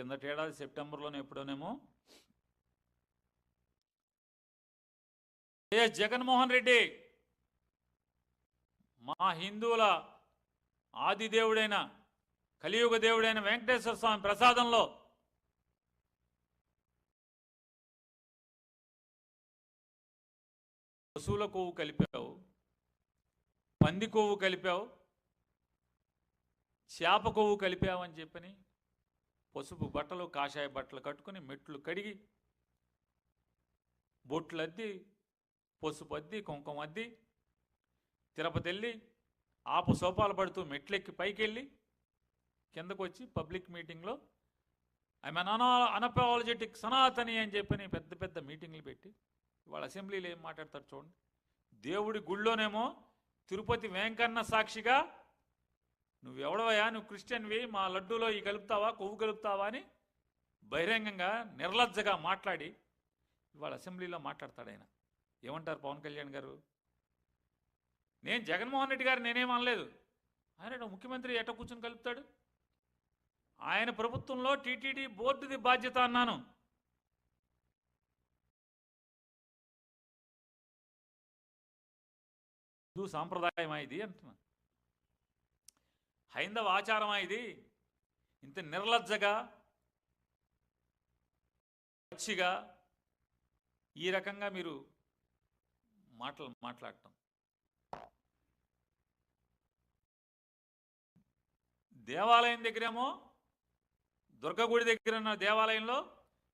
కిందటేడాది సెప్టెంబర్లోనే ఎప్పుడోనేమో వైఎస్ జగన్మోహన్ రెడ్డి మా హిందువుల ఆదిదేవుడైన కలియుగ దేవుడైన వెంకటేశ్వర స్వామి ప్రసాదంలో పశువుల కొవ్వు కలిపావు, పంది కొవ్వు కలిపావు, చేప కొవ్వు కలిపావు అని చెప్పని పసుపు బట్టలు కాషాయ బట్టలు కట్టుకుని మెట్లు కడిగి బొట్లు అద్ది పసుపు అద్ది కుంకుమ అద్ది తిరుపతి వెళ్ళి ఆపు సోపాలు పడుతూ మెట్లెక్కి పైకి వెళ్ళి కిందకు వచ్చి పబ్లిక్ మీటింగ్లో ఆమె అనపాలజెటిక్ సనాతని అని చెప్పని పెద్ద పెద్ద మీటింగ్లు పెట్టి వాళ్ళ అసెంబ్లీలో ఏం మాట్లాడతారు చూడండి. దేవుడి గుళ్ళోనేమో తిరుపతి వెంకన్న సాక్షిగా నువ్వెవడవయా, నువ్వు క్రిస్టియన్వి, మా లడ్డూలో ఈ కలుపుతావా, కొవ్వు కలుపుతావా అని బహిరంగంగా నిర్లజ్జగా మాట్లాడి ఇవాళ అసెంబ్లీలో మాట్లాడతాడు ఆయన. ఏమంటారు పవన్ కళ్యాణ్ గారు? నేను జగన్మోహన్ రెడ్డి గారు నేనేం అనలేదు, ఆయన ముఖ్యమంత్రి ఎట్ట కూర్చొని కలుపుతాడు, ఆయన ప్రభుత్వంలో టీటీడీ బోర్డుది బాధ్యత అన్నాను. హిందూ సాంప్రదాయమా ఇది అంటున్నా, హైందవ ఆచారమా ఇది? ఇంత నిర్లజ్జగా పచ్చిగా ఈ రకంగా మీరు మాట్లాడటం. దేవాలయం దగ్గరేమో దుర్గగుడి దగ్గర ఉన్న దేవాలయంలో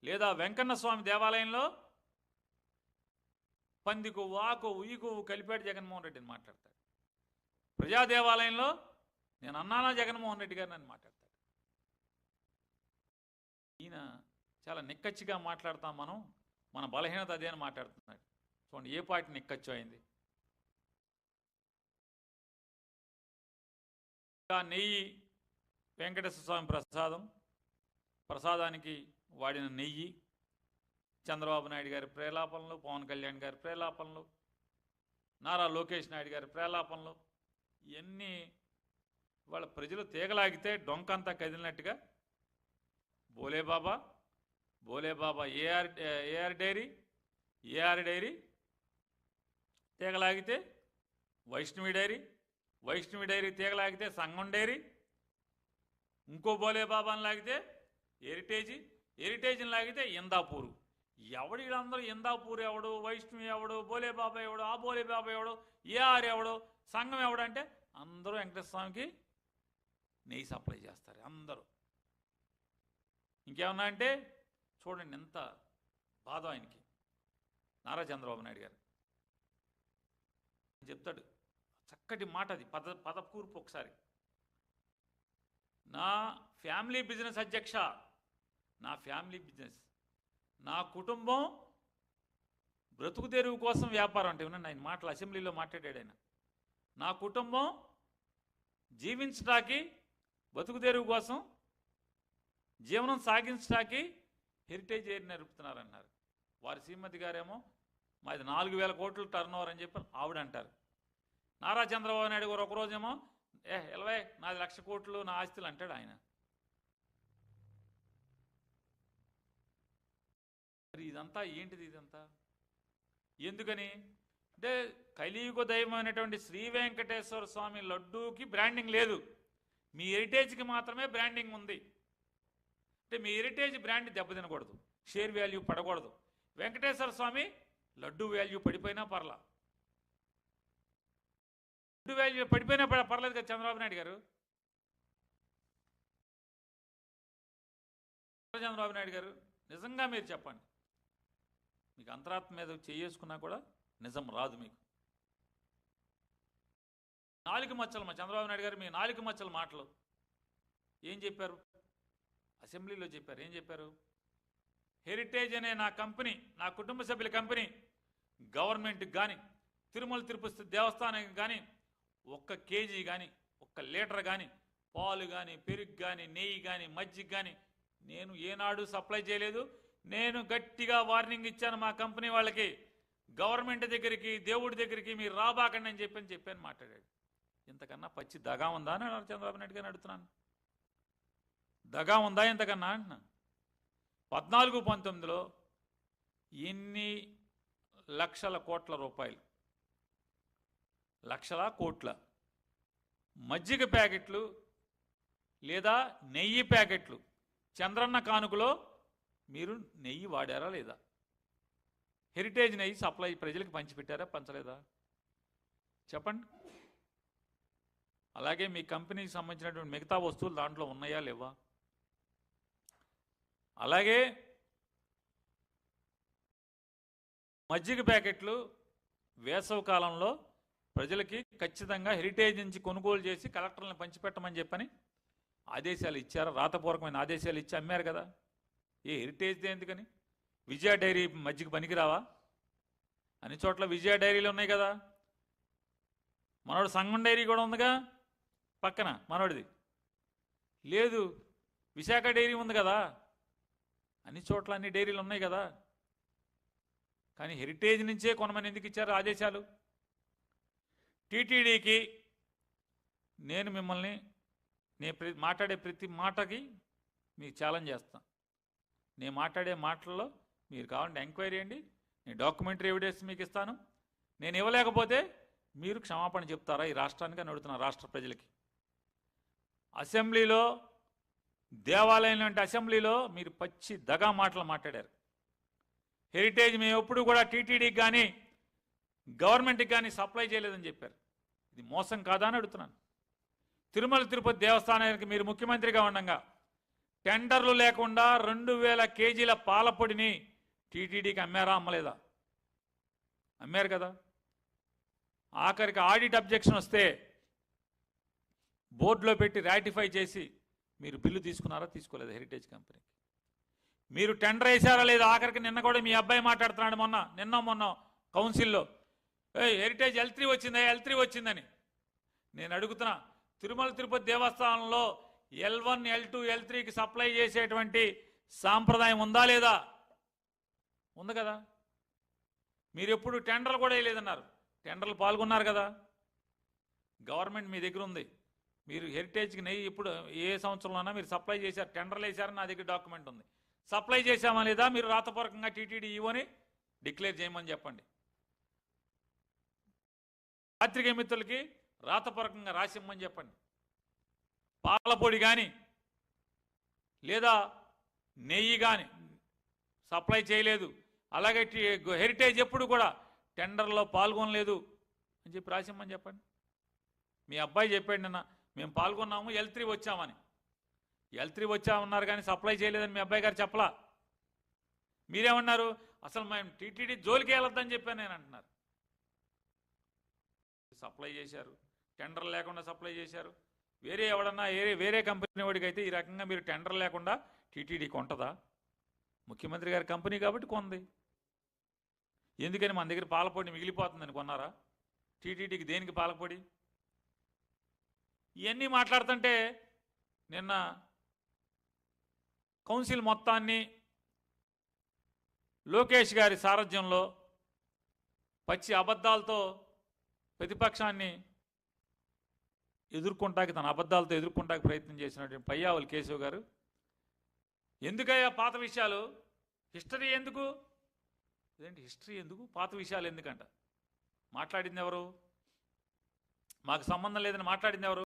లేదా వెంకన్న స్వామి దేవాలయంలో పంది కొవ్వు, ఆ కొవ్వు, ఈ కొవ్వు కలిపాడు జగన్మోహన్ రెడ్డి అని మాట్లాడతాడు. ప్రజా దేవాలయంలో నేను అన్నానా జగన్మోహన్ రెడ్డి గారిని అని మాట్లాడతాడు. ఈయన చాలా నిక్కచ్చిగా మాట్లాడతాం, మన బలహీనత అదే అని మాట్లాడుతున్నాడు. చూడండి ఏ పార్టీ నిక్కచ్చు అయింది. నెయ్యి వెంకటేశ్వర స్వామి ప్రసాదానికి వాడిన నెయ్యి, చంద్రబాబు నాయుడు గారి ప్రేలాపనలు, పవన్ కళ్యాణ్ గారి ప్రేలాపనలు, నారా లోకేష్ నాయుడు గారి ప్రేలాపనలు, ఇవన్నీ వాళ్ళ ప్రజలు తీగలాగితే డొంకంతా కదిలినట్టుగా బోలేబాబా ఏఆర్ డైరీ తీగలాగితే వైష్ణవి డైరీ తీగలాగితే సంగం డైరీ, ఇంకో బోలేబాబాని లాగితే హెరిటేజ్ని లాగితే ఇందాపూరు. ఎవడు వీళ్ళందరూ ఇందాపూర్ ఎవడు, వైష్ణవి ఎవడు, బోలేబాబా ఎవడు, ఆ బోలేబాబా ఎవడు, ఏఆర్ ఎవడు, సంఘం ఎవడంటే అందరూ వెంకటేశ్వర స్వామికి నెయ్యి సప్లై చేస్తారు అందరూ. ఇంకేమన్నా అంటే చూడండి ఎంత బాధ ఆయనకి. నారా చంద్రబాబు నాయుడు గారు చెప్తాడు చక్కటి మాట, అది పదకూర్పు ఒకసారి. నా ఫ్యామిలీ బిజినెస్ అధ్యక్ష, నా ఫ్యామిలీ బిజినెస్, నా కుటుంబం బ్రతుకు తెరువు కోసం వ్యాపారం అంటే వినండి ఆయన మాటలు అసెంబ్లీలో మాట్లాడాడు ఆయన. నా కుటుంబం జీవించడానికి బతుకు తెరువు కోసం జీవనం సాగించడానికి హెరిటేజ్ ఏరి నరుపుతున్నారన్నారు. వారి శ్రీమతి గారేమో మాది 4,000 కోట్ల టర్నోవర్ అని చెప్పి ఆవిడ అంటారు. నారా చంద్రబాబు నాయుడు గారు ఒకరోజేమో ఎలవై 4 లక్షల కోట్లు నా ఆస్తులు అంటాడు ఆయన. మరి ఇదంతా ఏంటిది? ఇదంతా ఎందుకని అంటే కలియుగ దైవమైనటువంటి శ్రీ వెంకటేశ్వర స్వామి లడ్డూకి బ్రాండింగ్ లేదు, మీ హెరిటేజ్కి మాత్రమే బ్రాండింగ్ ఉంది. అంటే మీ హెరిటేజ్ బ్రాండ్ దెబ్బతినకూడదు, షేర్ వాల్యూ పడకూడదు. వెంకటేశ్వర స్వామి లడ్డు వాల్యూ పడిపోయినా పర్లా, లడ్డు వాల్యూ పడిపోయినా పర్లేదు కదా చంద్రబాబు నాయుడు గారు. చంద్రబాబు నాయుడు గారు నిజంగా మీరు చెప్పండి, మీకు అంతరాత్మ మీద చేసుకున్నా కూడా నిజం రాదు మీకు. నాలుగు మచ్చలు మా చంద్రబాబు నాయుడు గారు మీ నాలుగు మచ్చల మాటలు ఏం చెప్పారు అసెంబ్లీలో చెప్పారు. ఏం చెప్పారు? హెరిటేజ్ అనే నా కంపెనీ, నా కుటుంబ సభ్యుల కంపెనీ గవర్నమెంట్కి కానీ తిరుమల తిరుపతి దేవస్థానానికి కానీ 1 కేజీ కానీ 1 లీటర్ కానీ పాలు కానీ పెరుగు కానీ నెయ్యి కానీ మజ్జిగ కానీ నేను ఏనాడు సప్లై చేయలేదు. నేను గట్టిగా వార్నింగ్ ఇచ్చాను మా కంపెనీ వాళ్ళకి, గవర్నమెంట్ దగ్గరికి దేవుడి దగ్గరికి మీరు రాబాకండి అని చెప్పాను మాట్లాడాడు. ఇంతకన్నా పచ్చి దగా ఉందా అని చంద్రబాబు నాయుడు గారిని అడుగుతున్నాను. దగా ఉందా ఇంతకన్నా అంటున్నా. 14-19లో ఎన్ని లక్షల కోట్ల రూపాయలు, లక్షల కోట్ల మజ్జిగ ప్యాకెట్లు లేదా నెయ్యి ప్యాకెట్లు చంద్రన్న కానుకలో మీరు నెయ్యి వాడారా లేదా? హెరిటేజ్ నెయ్యి సప్లై ప్రజలకు పంచిపెట్టారా, పంచలేదా? చెప్పండి. అలాగే మీ కంపెనీకి సంబంధించినటువంటి మిగతా వస్తువులు దాంట్లో ఉన్నాయా లేవా? అలాగే మజ్జిగ ప్యాకెట్లు వేసవి కాలంలో ప్రజలకి ఖచ్చితంగా హెరిటేజ్ నుంచి కొనుగోలు చేసి కలెక్టర్లను పంచిపెట్టమని చెప్పని ఆదేశాలు ఇచ్చారు, రాతపూర్వకమైన ఆదేశాలు ఇచ్చి అమ్మారు కదా. ఏ హెరిటేజ్ది ఎందుకని? విజయ డైరీ మజ్జిగ పనికిరావా? అన్ని చోట్ల విజయ డైరీలు ఉన్నాయి కదా. మనోడు సంగం డైరీ కూడా ఉందిగా పక్కన, మనోడిది లేదు. విశాఖ డైరీ ఉంది కదా. అన్ని చోట్ల అన్ని డైరీలు ఉన్నాయి కదా. కానీ హెరిటేజ్ నుంచే కొనమని ఎందుకు ఇచ్చారు ఆదేశాలు? టీటీడీకి నేను మిమ్మల్ని మాట్లాడే ప్రతి మాటకి మీకు ఛాలెంజ్ చేస్తాను. నేను మాట్లాడే మాటల్లో మీరు కావాలంటే ఎంక్వైరీ చేయండి, నేను డాక్యుమెంటరీ ఎవిడెన్స్ మీకు ఇస్తాను. నేను ఇవ్వలేకపోతే మీరు క్షమాపణ చెప్తారా ఈ రాష్ట్రానికి అని అడుగుతున్నా, రాష్ట్ర ప్రజలకి. అసెంబ్లీలో, దేవాలయం లాంటి అసెంబ్లీలో మీరు పచ్చి దగా మాటలు మాట్లాడారు. హెరిటేజ్ మేము ఎప్పుడు కూడా టీటీడీకి కానీ గవర్నమెంట్కి కానీ సప్లై చేయలేదని చెప్పారు. ఇది మోసం కాదా అని అడుగుతున్నాను. తిరుమల తిరుపతి దేవస్థానానికి మీరు ముఖ్యమంత్రిగా ఉండగా టెండర్లు లేకుండా 2000 కేజీల పాలపొడిని టీటీడీకి అమ్మారా, అమ్మలేదా? అమ్మారు కదా. ఆఖరికి ఆడిట్ అబ్జెక్షన్ వస్తే బోర్డులో పెట్టి రాటిఫై చేసి మీరు బిల్లు తీసుకున్నారా, తీసుకోలేదా హెరిటేజ్ కంపెనీకి? మీరు టెండర్ వేసారా లేదా? ఆఖరికి నిన్న కూడా మీ అబ్బాయి మాట్లాడుతున్నాడు, మొన్న కౌన్సిల్లో హెరిటేజ్ L3 వచ్చిందా, L3 వచ్చిందని. నేను అడుగుతున్నా, తిరుమల తిరుపతి దేవస్థానంలో L1, L2, L3కి సప్లై చేసేటువంటి సాంప్రదాయం ఉందా లేదా? ఉంది కదా. మీరు ఎప్పుడు టెండర్లు కూడా వేయలేదన్నారు, టెండర్లు పాల్గొన్నారు కదా. గవర్నమెంట్ మీ దగ్గర ఉంది. మీరు హెరిటేజ్కి నెయ్యి ఇప్పుడు ఏ సంవత్సరంలోనా మీరు సప్లై చేశారు, టెండర్లు వేశారని నా దగ్గర డాక్యుమెంట్ ఉంది. సప్లై చేశామా లేదా మీరు రాతపూర్వకంగా టీటీడీ ఈవోని డిక్లేర్ చేయమని చెప్పండి. పాత్రికేయ మిత్రులకి రాతపూర్వకంగా రాసిమ్మని చెప్పండి. పాలపొడి కానీ లేదా నెయ్యి కానీ సప్లై చేయలేదు, అలాగే హెరిటేజ్ ఎప్పుడు కూడా టెండర్లో పాల్గొనలేదు అని చెప్పి రాసిమ్మని చెప్పండి. మీ అబ్బాయి చెప్పాడు నిన్న, మేము పాల్గొన్నాము, L3 వచ్చామని. L3 వచ్చామన్నారు కానీ సప్లై చేయలేదని మీ అబ్బాయి గారు చెప్పలా. మీరేమన్నారు? అసలు మేము టీటీడీ జోలికి వెళ్ళొద్దని చెప్పాను నేను అంటున్నారు. సప్లై చేశారు, టెండర్ లేకుండా సప్లై చేశారు. వేరే ఎవడన్నా వేరే కంపెనీ వాడికి అయితే ఈ రకంగా మీరు టెండర్ లేకుండా టీటీడీ కొంటదా? ముఖ్యమంత్రి గారి కంపెనీ కాబట్టి కొంది. ఎందుకని మన దగ్గర పాలపొడి మిగిలిపోతుందని కొన్నారా? టీటీడీకి దేనికి పాలపొడి? ఇవన్నీ మాట్లాడుతుంటే నిన్న కౌన్సిల్ మొత్తాన్ని లోకేష్ గారి సారథ్యంలో పచ్చి అబద్ధాలతో ప్రతిపక్షాన్ని తన అబద్ధాలతో ఎదుర్కొంటానికి ప్రయత్నం చేసినటువంటి పయ్యావుల కేశవ్ గారు, ఎందుకయ్యా పాత విషయాలు, హిస్టరీ ఎందుకు? ఇదేంటి హిస్టరీ ఎందుకు, పాత విషయాలు ఎందుకంట? మాట్లాడింది ఎవరు? మాకు సంబంధం లేదని మాట్లాడింది ఎవరు?